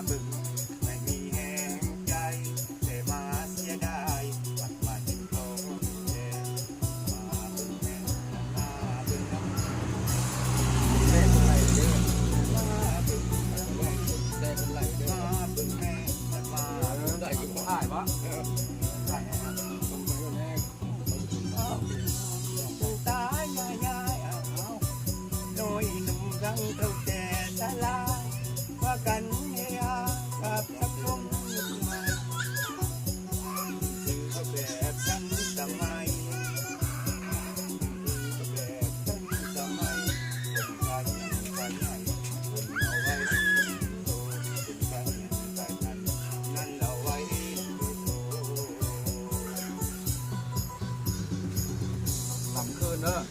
บึงไม่มีแห่งใจแต่มาเสียดายวัดมาถึงโตแดงมาบึงแม่มาบึงน้ำแม่เป็นไรเด้อมาบึงแม่เป็นไรเด้อมาบึงแม่มาบึงได้อยู่บ่ได้ปะได้ผมไปแน่ตายยายโดยหนุ่มรังเท่าแก่สลายว่ากันเฮียกับสังคมใหม่คือก็แบบทันสมัยคือแบบทันสมัยคนกันกันใหญ่คนเอาไว้โตคนกันกันนั้นเอาไว้โตทำคืนเนอะ